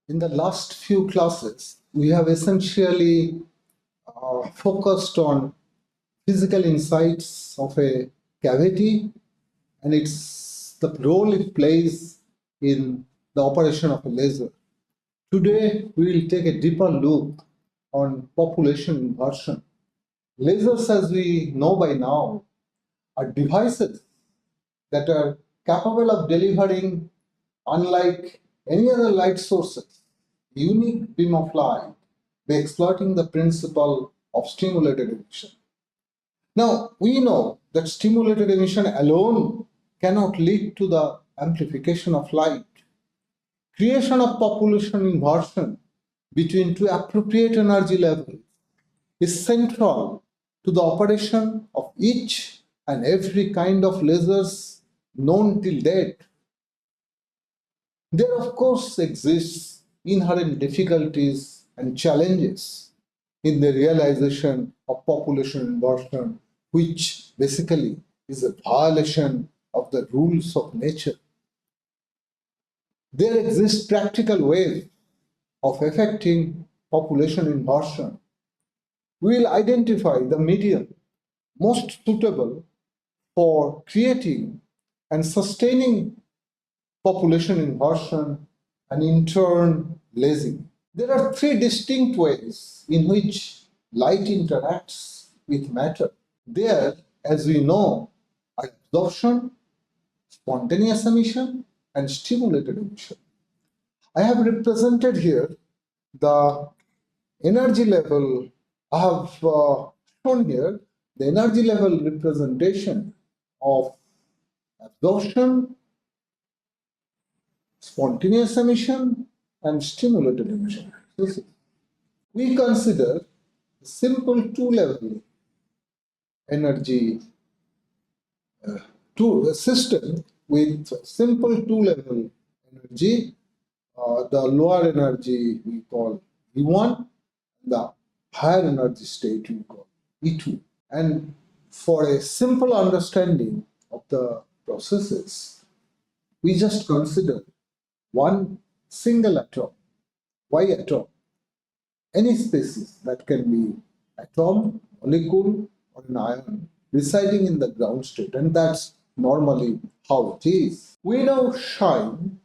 In the last few classes, we have essentially focused on physical insights of a cavity and its the role it plays in the operation of a laser. Today, we will take a deeper look on population inversion. Lasers, as we know by now, are devices that are capable of delivering, unlike any other light sources, unique beam of light by exploiting the principle of stimulated emission. Now, we know that stimulated emission alone cannot lead to the amplification of light. Creation of population inversion between two appropriate energy levels is central to the operation of each and every kind of lasers known till date. There, of course, exists inherent difficulties and challenges in the realization of population inversion, which basically is a violation of the rules of nature. There exist practical ways of effecting population inversion. We will identify the medium most suitable for creating and sustaining population inversion and in turn lasing. There are three distinct ways in which light interacts with matter. There, as we know, are absorption, spontaneous emission, and stimulated emission. I have represented here the energy level. I have shown here the energy level representation of absorption, spontaneous emission, and stimulated emission. We consider simple two-level energy system with simple two-level energy. The lower energy we call E1, the higher energy state we call E2. And for a simple understanding of the processes, we just consider one single atom. Why atom? Any species that can be atom, molecule, or an ion residing in the ground state, and that's normally how it is. We now shine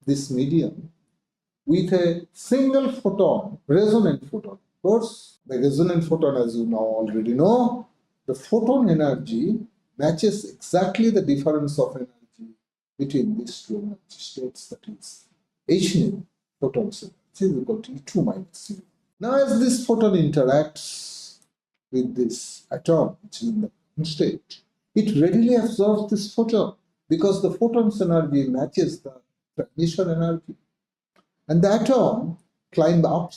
this medium with a single photon, resonant photon. Of course, the resonant photon, as you now already know, the photon energy matches exactly the difference of energy between these two energy states, that is h nu, photons is equal to E2 minus U. Now, as this photon interacts with this atom, which is in the ground state, it readily absorbs this photon because the photon's energy matches the transition energy. And the atom climbs up,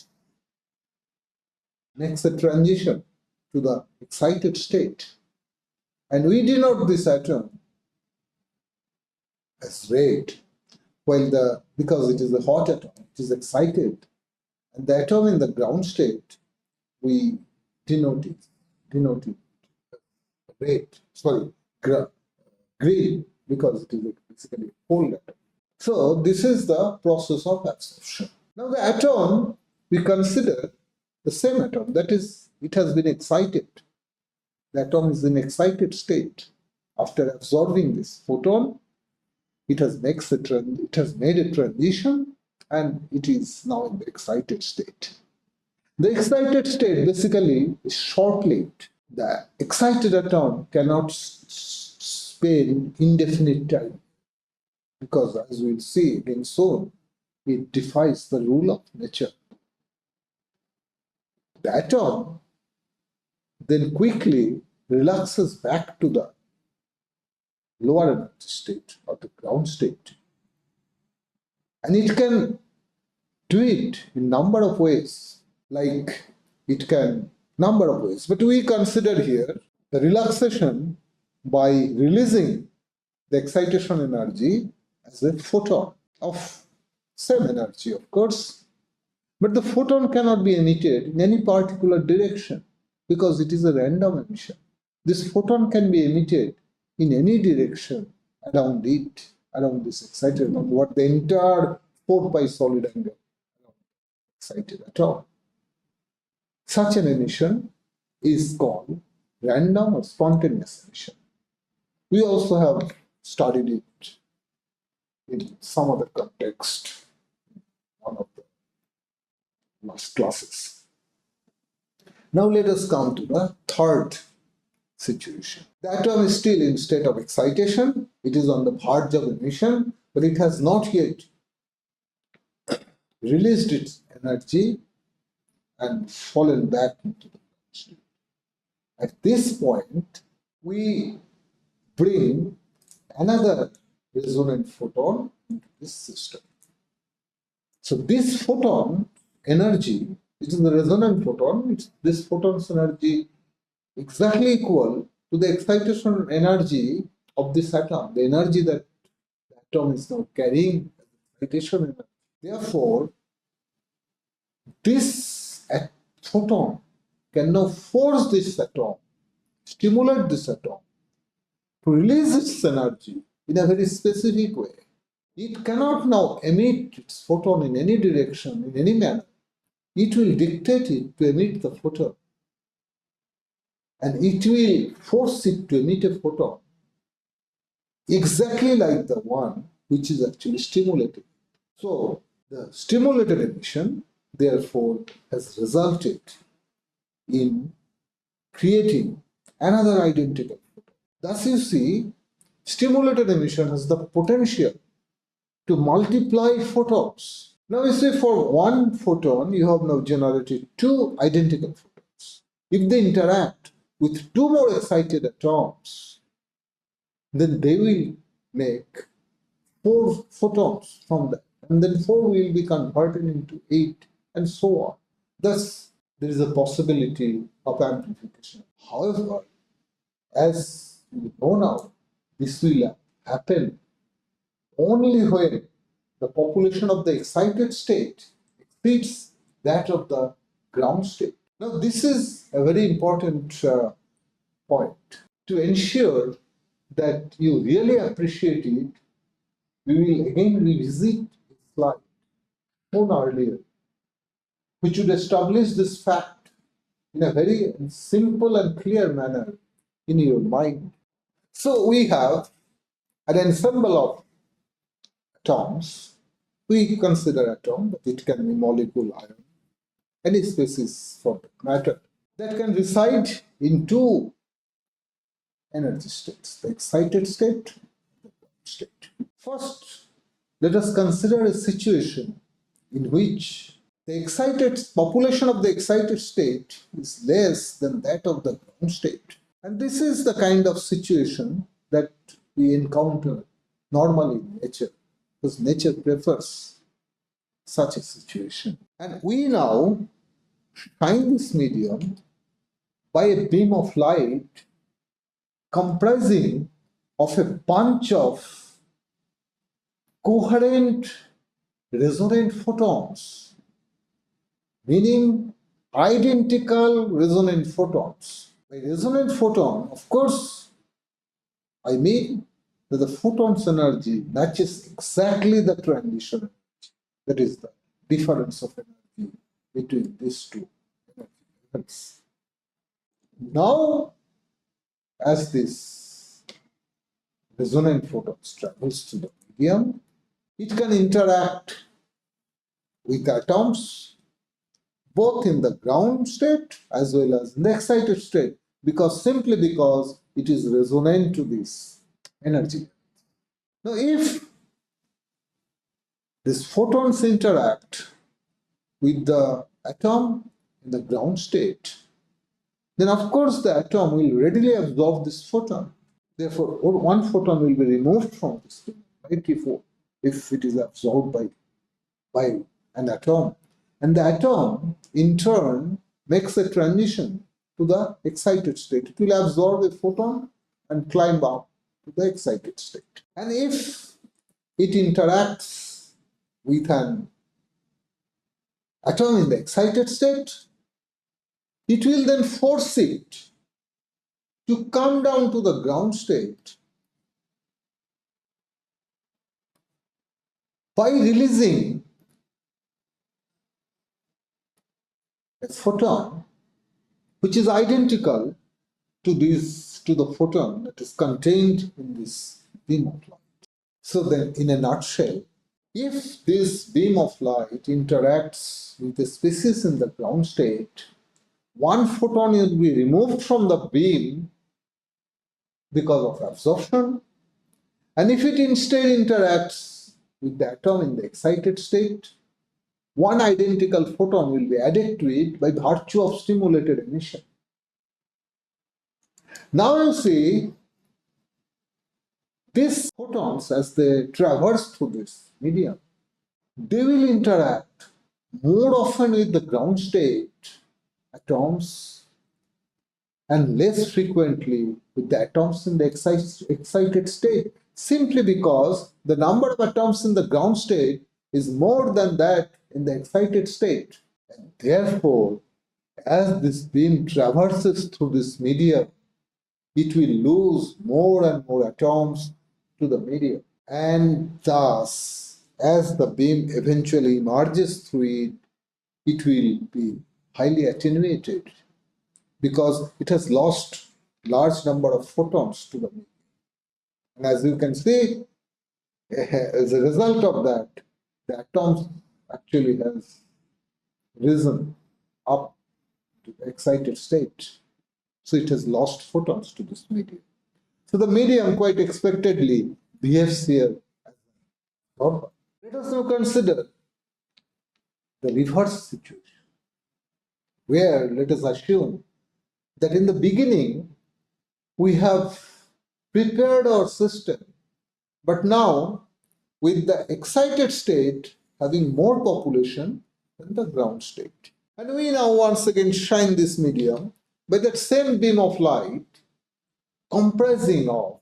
makes a transition to the excited state. And we denote this atom as red, because it is a hot atom, it is excited. And the atom in the ground state, we denote it green, because it is basically a cold atom. So this is the process of absorption. Now the atom, we consider the same atom, that is, it has been excited. The atom is in excited state. After absorbing this photon, it has made a transition and it is now in the excited state. The excited state basically is short-lived. The excited atom cannot spend indefinite time because, as we'll see again soon, it defies the rule of nature. The atom then quickly relaxes back to the lower energy state or the ground state. And it can do it in number of ways, but we consider here the relaxation by releasing the excitation energy as a photon of same energy, of course, but the photon cannot be emitted in any particular direction because it is a random emission. This photon can be emitted in any direction around this excited, what the entire 4 pi solid angle excited atom. Such an emission is called random or spontaneous emission. We also have studied it in some other context, one of the last classes. Now let us come to the third situation. The atom is still in state of excitation. It is on the verge of emission, but it has not yet released its energy and fallen back into the state. At this point, we bring another resonant photon into this system. So this photon energy, which is the resonant photon, this photon's energy exactly equal to the excitation energy of this atom, the energy that the atom is now carrying as excitation energy. Therefore, this photon can now force this atom, stimulate this atom to release its energy in a very specific way. It cannot now emit its photon in any direction, in any manner. It will dictate it to emit the photon. And it will force it to emit a photon exactly like the one which is actually stimulated. So the stimulated emission, therefore, has resulted in creating another identical photon. Thus, you see, stimulated emission has the potential to multiply photons. Now, you see, for one photon, you have now generated two identical photons. If they interact with two more excited atoms, then they will make 4 photons from that. And then 4 will be converted into 8 and so on. Thus, there is a possibility of amplification. However, as we know now, this will happen only when the population of the excited state exceeds that of the ground state. Now, this is a very important point. To ensure that you really appreciate it, we will again revisit a slide shown earlier, which would establish this fact in a very simple and clear manner in your mind. So we have an ensemble of atoms. We consider atom, but it can be molecule, ion, any species for that matter, that can reside in two energy states, the excited state, the ground state. First, let us consider a situation in which the excited population of the excited state is less than that of the ground state. And this is the kind of situation that we encounter normally in nature, because nature prefers such a situation. And we now shine this medium by a beam of light comprising of a bunch of coherent resonant photons, meaning identical resonant photons. By resonant photon, of course, I mean that the photon's energy matches exactly the transition energy. That is the difference of energy between these two energy levels. Now, as this resonant photons travels to the medium, it can interact with atoms both in the ground state as well as in the excited state, simply because it is resonant to this energy. Now, if these photons interact with the atom in the ground state, then of course the atom will readily absorb this photon. Therefore, one photon will be removed from this thing, right? If it is absorbed by an atom. And the atom, in turn, makes a transition to the excited state. It will absorb a photon and climb up to the excited state. And if it interacts with an atom in the excited state, it will then force it to come down to the ground state by releasing a photon which is identical to the photon that is contained in this beam of light. So then, in a nutshell, if this beam of light interacts with a species in the ground state, one photon will be removed from the beam because of absorption, and if it instead interacts with the atom in the excited state, one identical photon will be added to it by virtue of stimulated emission. Now you see, these photons, as they traverse through this medium, they will interact more often with the ground state atoms and less frequently with the atoms in the excited state, simply because the number of atoms in the ground state is more than that in the excited state. And therefore, as this beam traverses through this medium, it will lose more and more atoms to the medium. And thus, as the beam eventually emerges through it, it will be highly attenuated because it has lost large number of photons to the medium. And as you can see, as a result of that, the atoms actually has risen up to the excited state. So it has lost photons to this medium. So the medium quite expectedly behaves here as normal. Let us now consider the reverse situation, where let us assume that in the beginning we have prepared our system, but now with the excited state having more population than the ground state. And we now once again shine this medium by that same beam of light comprising of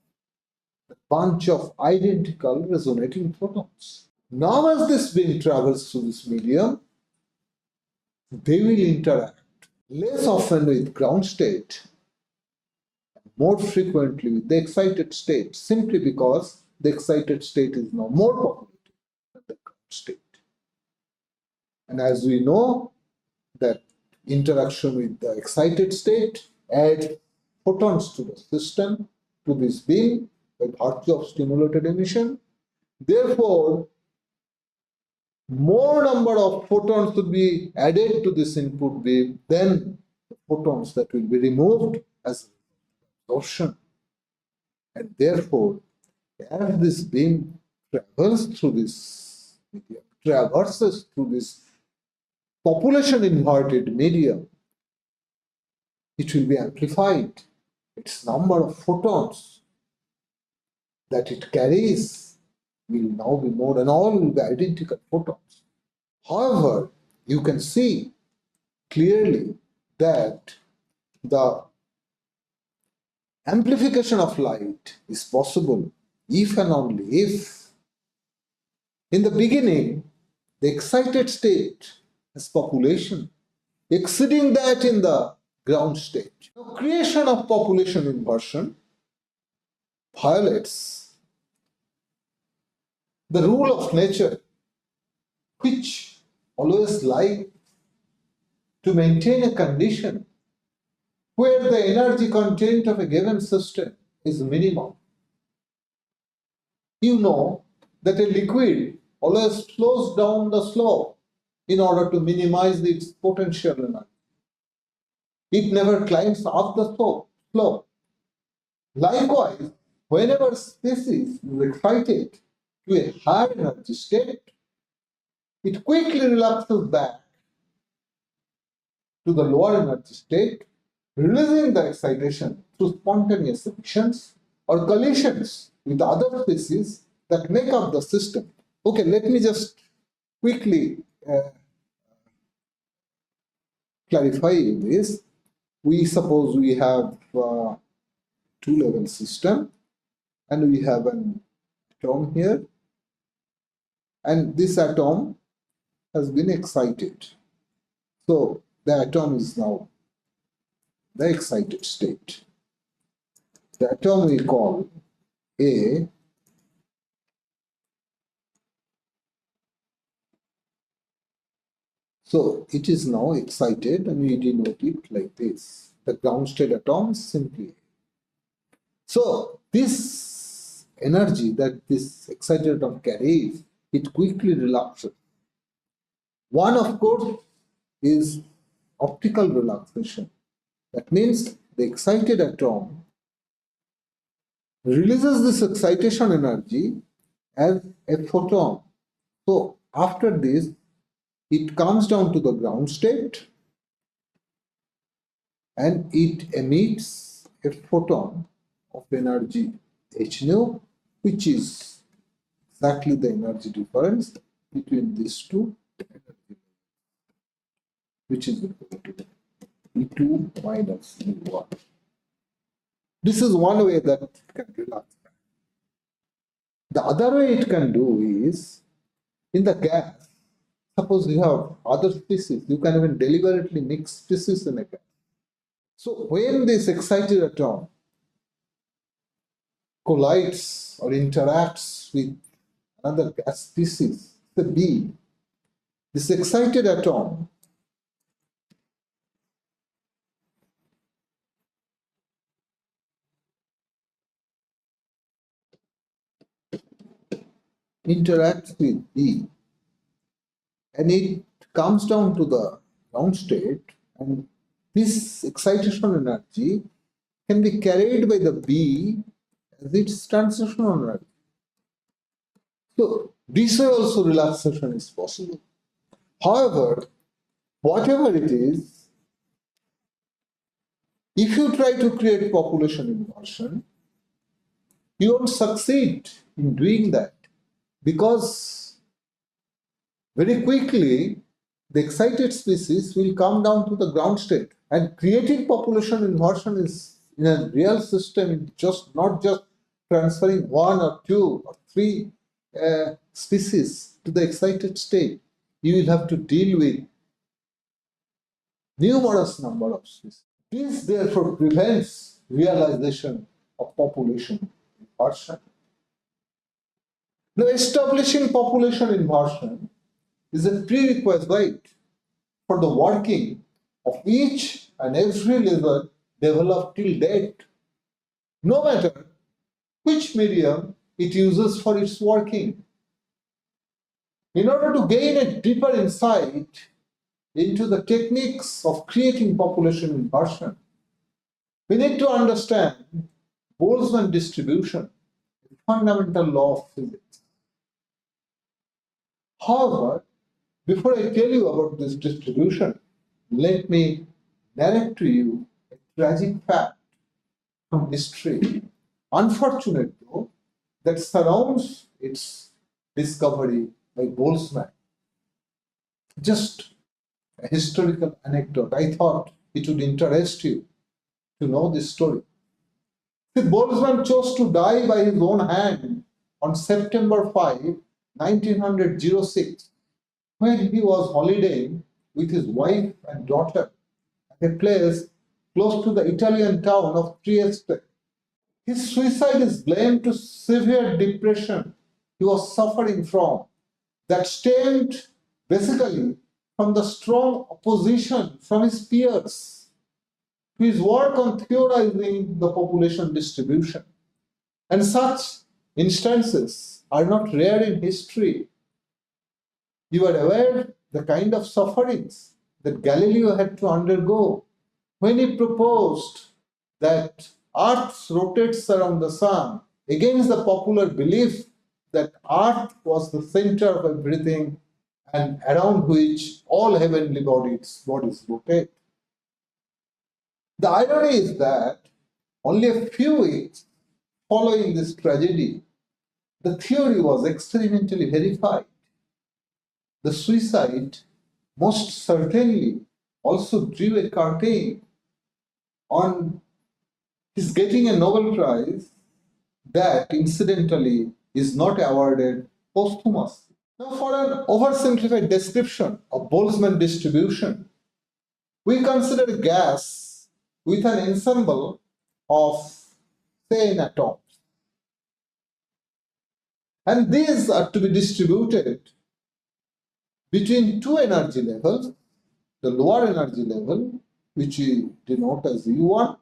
a bunch of identical resonating photons. Now as this beam travels through this medium, they will interact less often with ground state, more frequently with the excited state, simply because the excited state is now more populated than the ground state. And as we know that interaction with the excited state adds photons to the system, to this beam, by virtue of stimulated emission. Therefore, more number of photons will be added to this input beam than the photons that will be removed as absorption. And therefore, as this beam traverses through this medium, traverses through this population inverted medium, it will be amplified. Its number of photons that it carries will now be more, and all will be identical photons. However, you can see clearly that the amplification of light is possible if and only if, in the beginning, the excited state has population exceeding that in the ground state. Now, creation of population inversion violates the rule of nature, which always like to maintain a condition where the energy content of a given system is minimum. You know that a liquid always flows down the slope in order to minimize its potential energy. It never climbs up the slope. Likewise, whenever species is excited to a higher energy state, it quickly relapses back to the lower energy state, releasing the excitation through spontaneous emissions or collisions with other species that make up the system. Okay, let me just quickly clarify this. We suppose we have a two-level system, and we have an atom here, and this atom has been excited. So the atom is now the excited state. The atom we call A, So it is now excited and we denote it like this. The ground state atom is simply A. So this energy that this excited atom carries, it quickly relaxes. One, of course, is optical relaxation. That means the excited atom releases this excitation energy as a photon. So after this, it comes down to the ground state and it emits a photon of energy h nu, which is exactly the energy difference between these two energy, which is equal to E2 minus E1. This is one way that it can relax. The other way it can do is, in the gas, suppose you have other species, you can even deliberately mix species in a gas. So when this excited atom collides or interacts with another gas species, the B, this excited atom interacts with B and it comes down to the ground state, and this excitation energy can be carried by the B as its transitional energy. So this way also relaxation is possible. However, whatever it is, if you try to create population inversion, you won't succeed in doing that because very quickly the excited species will come down to the ground state, and creating population inversion is in a real system just not just transferring one or two or three species to the excited state. You will have to deal with numerous number of species. This therefore prevents realization of population inversion. Now, establishing population inversion is a prerequisite for the working of each and every lever developed till date, no matter which medium it uses for its working. In order to gain a deeper insight into the techniques of creating population inversion, we need to understand Boltzmann distribution, a fundamental law of physics. However, before I tell you about this distribution, let me narrate to you a tragic fact from history, unfortunate though, that surrounds its discovery by Boltzmann. Just a historical anecdote. I thought it would interest you to know this story. See, Boltzmann chose to die by his own hand on September 5, 1906, when he was holidaying with his wife and daughter at a place close to the Italian town of Trieste. His suicide is blamed to severe depression he was suffering from that stemmed basically from the strong opposition from his peers to his work on theorizing the population distribution. And such instances are not rare in history. You are aware the kind of sufferings that Galileo had to undergo when he proposed that Earth rotates around the Sun against the popular belief that Earth was the center of everything and around which all heavenly bodies rotate. The irony is that only a few weeks following this tragedy, the theory was experimentally verified. The suicide most certainly also drew a curtain on his getting a Nobel Prize that incidentally is not awarded posthumously. Now, for an oversimplified description of Boltzmann distribution, we consider a gas with an ensemble of, say, atoms. And these are to be distributed between two energy levels the lower energy level, which we denote as E1,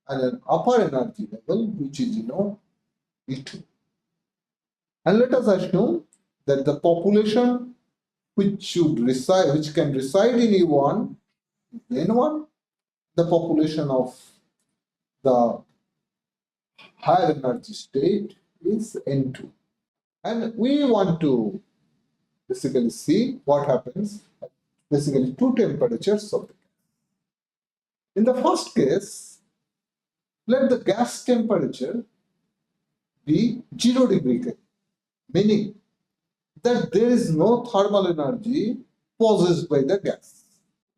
and an upper energy level, which is denote E2. And let us assume that the population which can reside in E1 is N1, the population of the higher energy state is N2. And we want to basically see what happens at basically two temperatures of the gas. In the first case, let the gas temperature be 0 degree Kelvin, meaning that there is no thermal energy possessed by the gas.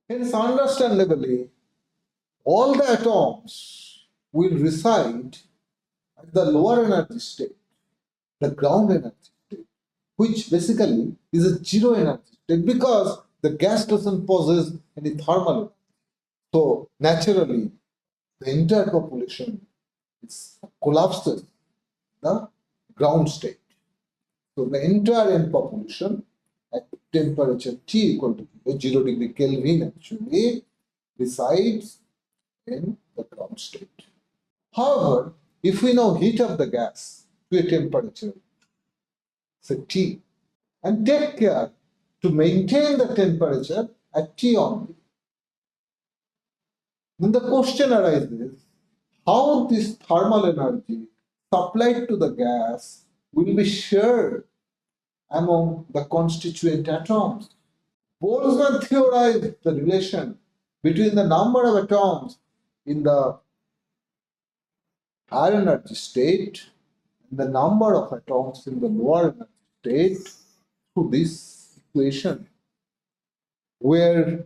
Hence, understandably, all the atoms will reside at the lower energy state, the ground energy state, which basically is a zero energy state because the gas doesn't possess any thermal energy. So naturally, the entire population is collapses the ground state. So the entire end population at temperature T equal to 0 degree Kelvin actually resides in the ground state. However, if we now heat up the gas to a temperature, say T, and take care to maintain the temperature at T only, then the question arises, how this thermal energy supplied to the gas will be shared among the constituent atoms. Boltzmann theorized the relation between the number of atoms in the higher energy state and the number of atoms in the lower energy state through this equation, where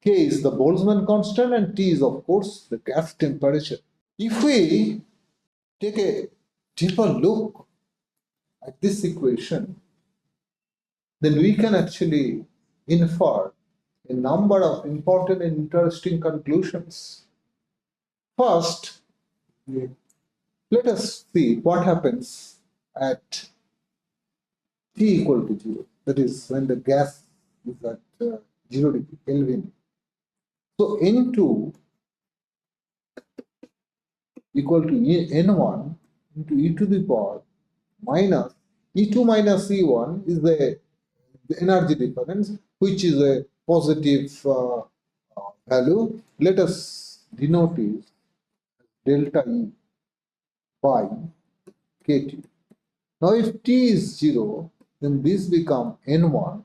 K is the Boltzmann constant and T is, of course, the gas temperature. If we take a deeper look at this equation, then we can actually infer a number of important and interesting conclusions. First, let us see what happens at T equal to 0, that is when the gas is at 0 degree Kelvin. So N2 equal to N1 into e to the power minus E2 minus E1 is the energy difference, which is a positive value. Let us denote it delta E by KT. Now if T is 0, then this becomes N1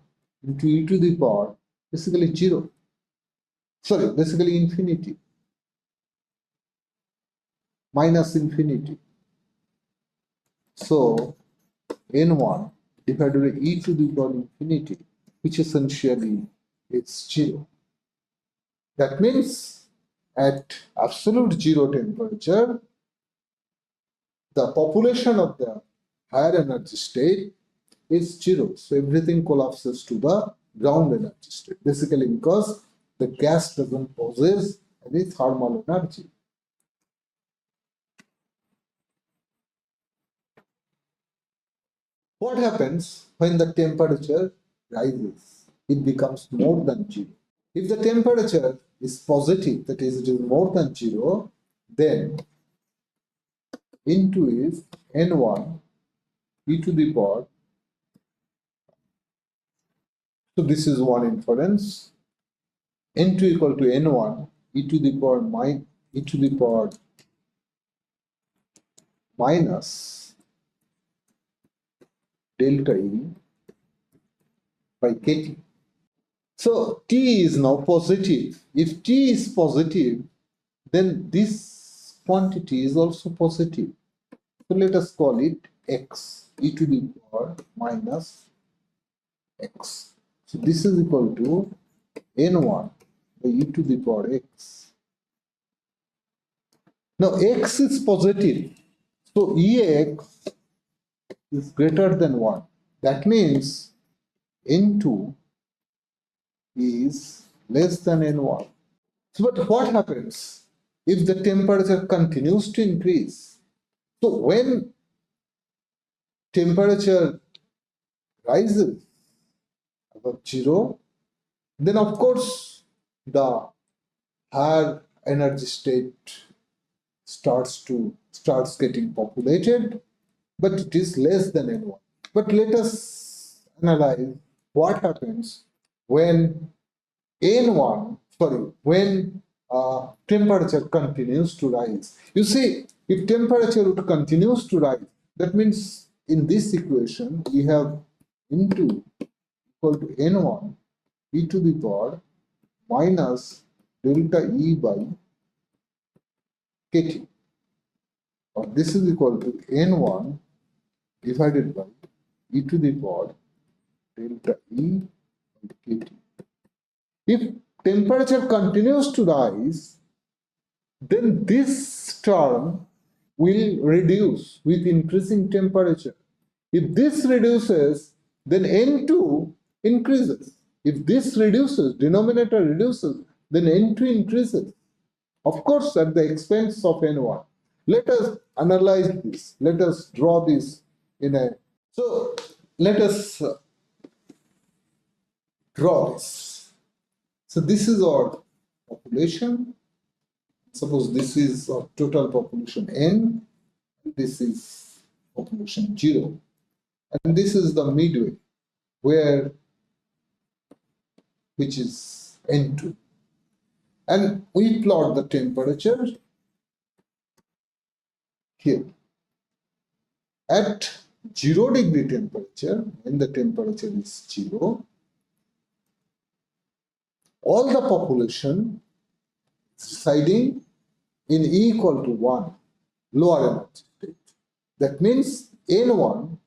into e to the power basically 0. Sorry, basically infinity. Minus infinity. So N1 divided by e to the power infinity, which essentially is 0. That means at absolute 0 temperature, the population of the higher energy state is 0. So everything collapses to the ground energy state, basically because the gas doesn't possess any thermal energy. What happens when the temperature rises? It becomes more than 0. If the temperature is positive, that is, it is more than 0, then N2 is N1 e to the power. So this is one inference. N2 equal to N1 e to the power minus delta E by KT. So T is now positive. If T is positive, then this quantity is also positive. So let us call it X e to the power minus X. So this is equal to N1 by e to the power X. Now X is positive. So Ex is greater than 1. That means N2 is less than N1. So, but what happens if the temperature continues to increase? So when temperature rises above 0, Then of course the higher energy state starts getting populated, but it is less than N1. But let us analyze what happens when when temperature continues to rise. You see, if temperature would continues to rise, that means in this equation we have N2 equal to N1 e to the power minus delta E by kT, or this is equal to N1 divided by e to the power delta E by kT. If temperature continues to rise, then this term will reduce with increasing temperature. If this reduces, then N2 increases. If this reduces, denominator reduces, then N2 increases. Of course, at the expense of N1. Let us analyze this. Let us draw this in a. So let us draw this. So this is our population. Suppose this is our total population N, this is population 0, and this is the midway, which is N2. And we plot the temperature here. At 0 degree temperature, when the temperature is 0, all the population is residing in E equal to 1, lower energy state. That means N1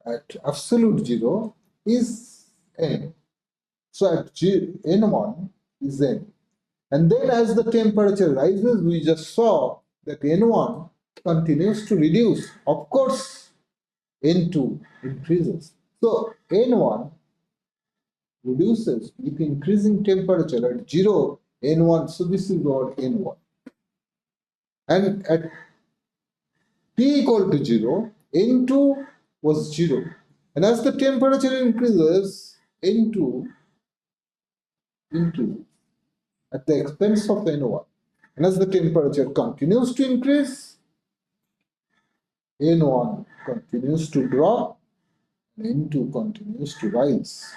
at absolute 0 is N. So at N1 is N. And then as the temperature rises, we just saw that N1 continues to reduce. Of course, N2 increases. So N1 reduces with increasing temperature at 0, N1. So this is our N1. And at T equal to 0, N2 was 0. And as the temperature increases, N2 increases at the expense of N1. And as the temperature continues to increase, N1 continues to drop, and N2 continues to rise.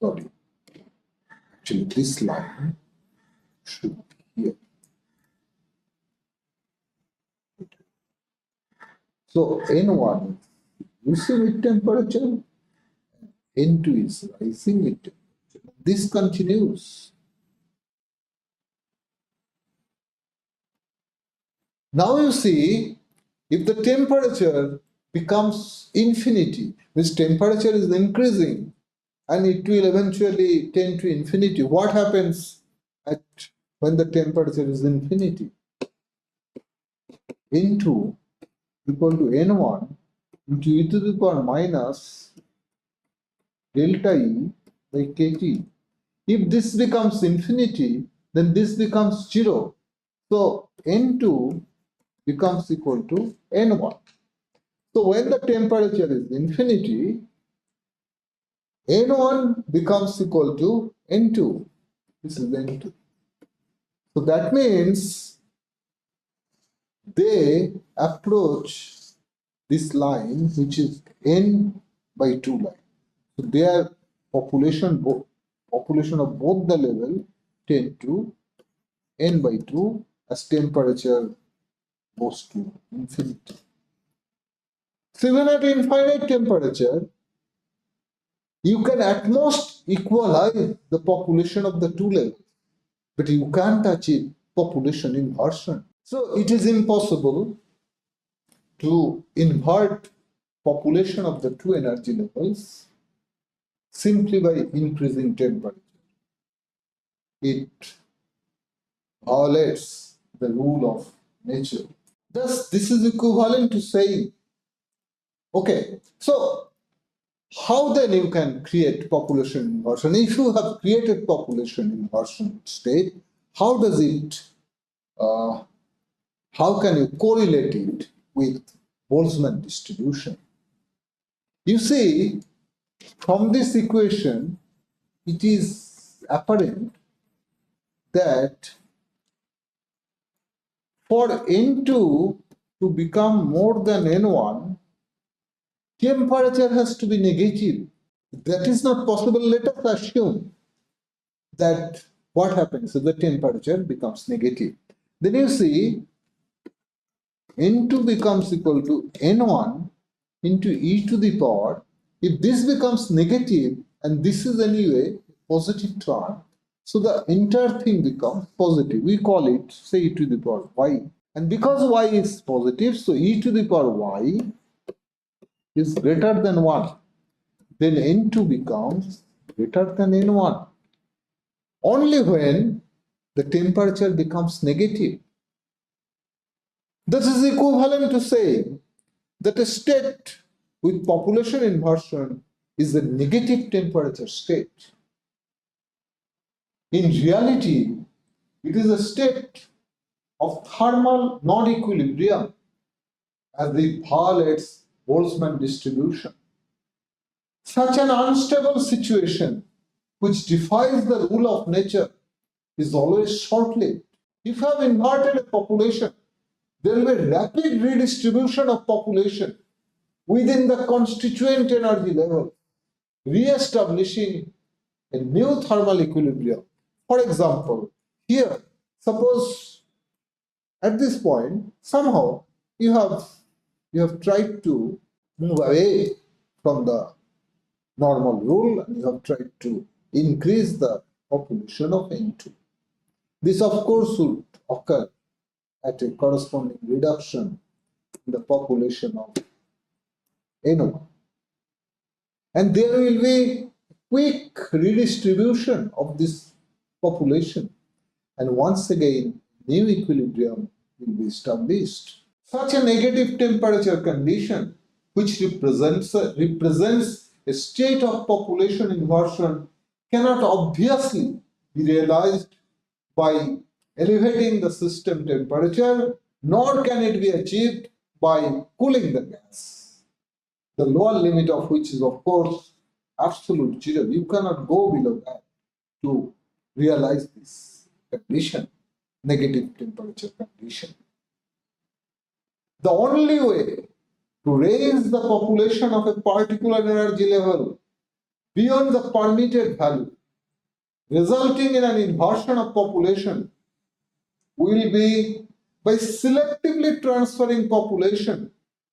Sorry, actually this line should be here. So N1 is reducing with temperature, N2 is rising with temperature. This continues. Now you see, if the temperature becomes infinity, means temperature is increasing and it will eventually tend to infinity. What happens when the temperature is infinity? N2 equal to N1 into e to the power minus delta E by kT. If this becomes infinity, then this becomes 0. So N2 becomes equal to N1. So when the temperature is infinity, N1 becomes equal to N2. This is N2. So that means they approach this line, which is N by 2 line. So their population of both the level tend to N by 2 as temperature goes to infinity. So even at infinite temperature, you can at most equalize the population of the two levels, but you can't achieve population inversion. So it is impossible to invert population of the two energy levels simply by increasing temperature. It violates the rule of nature. Thus, this is equivalent to saying, okay, so how then you can create population inversion? If you have created population inversion state, how does it, how can you correlate it with Boltzmann distribution. You see, from this equation, it is apparent that for N2 to become more than N1, temperature has to be negative. That is not possible. Let us assume that what happens if the temperature becomes negative. Then you see N2 becomes equal to N1 into e to the power. If this becomes negative, and this is anyway positive term, so the entire thing becomes positive. We call it, say, e to the power y. And because y is positive, so e to the power y is greater than 1. Then N2 becomes greater than N1. Only when the temperature becomes negative. This is equivalent to saying that a state with population inversion is a negative temperature state. In reality, it is a state of thermal non-equilibrium as it violates Boltzmann distribution. Such an unstable situation, which defies the rule of nature, is always short-lived. If you have inverted a population, there will be rapid redistribution of population within the constituent energy level, re-establishing a new thermal equilibrium. For example, here, suppose at this point, somehow you have tried to move away from the normal rule and you have tried to increase the population of N2. This, of course, would occur at a corresponding reduction in the population of N1. And there will be quick redistribution of this population. And once again, new equilibrium will be established. Such a negative temperature condition, which represents a state of population inversion, cannot obviously be realized by elevating the system temperature, nor can it be achieved by cooling the gas, the lower limit of which is, of course, absolute zero. You cannot go below that to realize this condition, negative temperature condition. The only way to raise the population of a particular energy level beyond the permitted value, resulting in an inversion of population, will be by selectively transferring population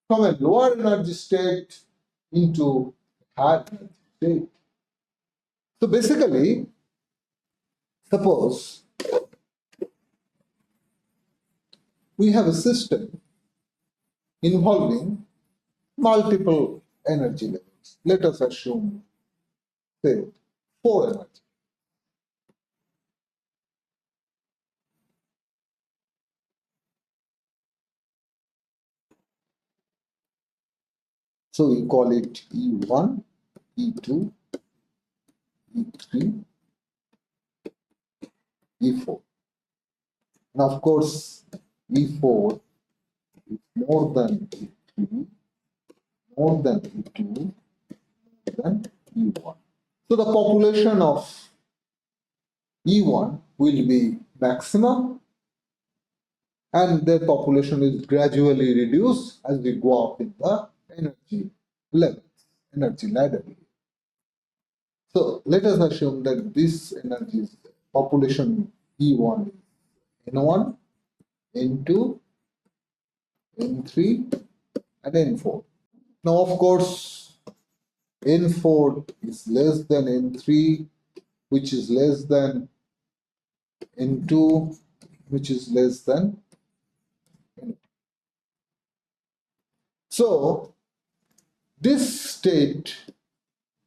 from a lower energy state into a higher energy state. So basically, suppose we have a system involving multiple energy levels. Let us assume, say, 4 energy. So we call it E1, E2, E3, E4. And of course, E4 is more than E3, more than E2, more than E1. So the population of E1 will be maximum, and their population is gradually reduced as we go up in the energy levels, energy ladder. So let us assume that this energy is population E1 is N1, N2, N3, and N4. Now, of course, N4 is less than N3, which is less than N2, which is less than N1. So this state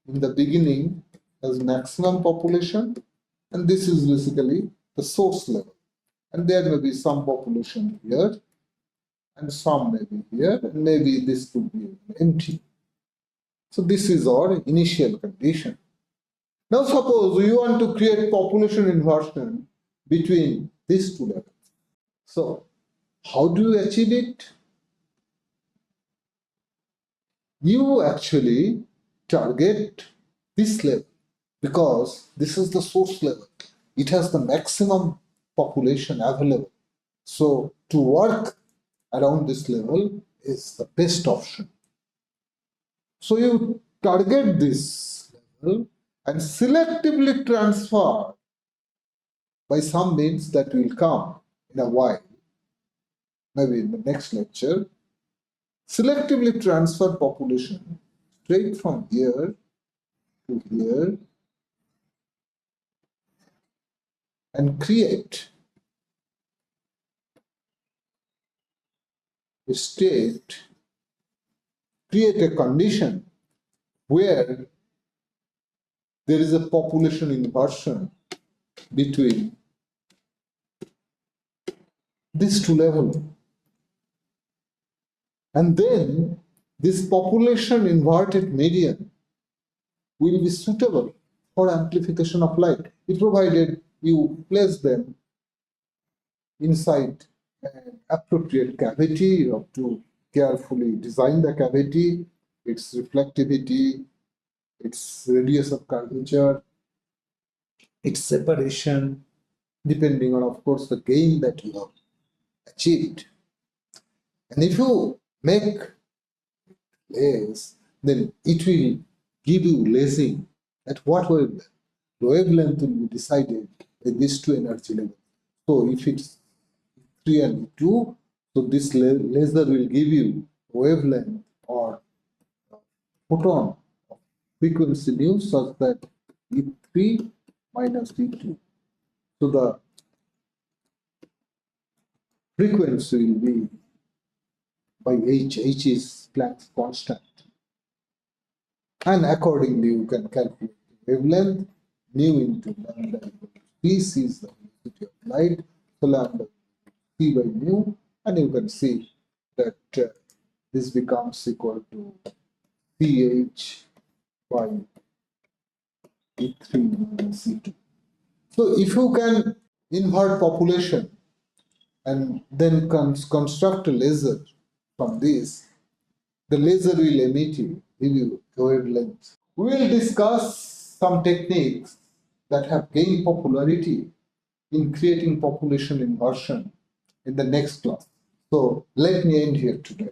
in the beginning has maximum population, and this is basically the source level. And there may be some population here, and some may be here, and maybe this could be empty. So this is our initial condition. Now suppose we want to create population inversion between these two levels. So how do you achieve it? you actually target this level because this is the source level. It has the maximum population available. So to work around this level is the best option. So you target this level and selectively transfer by some means that will come in a while, maybe in the next lecture. Selectively transfer population straight from here to here and create a state, create a condition where there is a population inversion between these two levels. And then this population inverted median will be suitable for amplification of light, if provided you place them inside an appropriate cavity. You have to carefully design the cavity, its reflectivity, its radius of curvature, its separation, depending on, of course, the gain that you have achieved. And if you make less, then it will give you lasing at what wavelength? The wavelength will be decided by these two energy levels. So if it's 3 and 2, so this laser will give you wavelength or photon of frequency nu such that E3 minus E2. So the frequency will be by H. H is Planck's constant. And accordingly, you can calculate the wavelength, nu into lambda. This is the velocity of light, so lambda c by nu, and you can see that this becomes equal to Ch by E3 minus C2. So if you can invert population and then construct a laser from this, the laser will emit you, give you a wavelength. We will discuss some techniques that have gained popularity in creating population inversion in the next class. So let me end here today.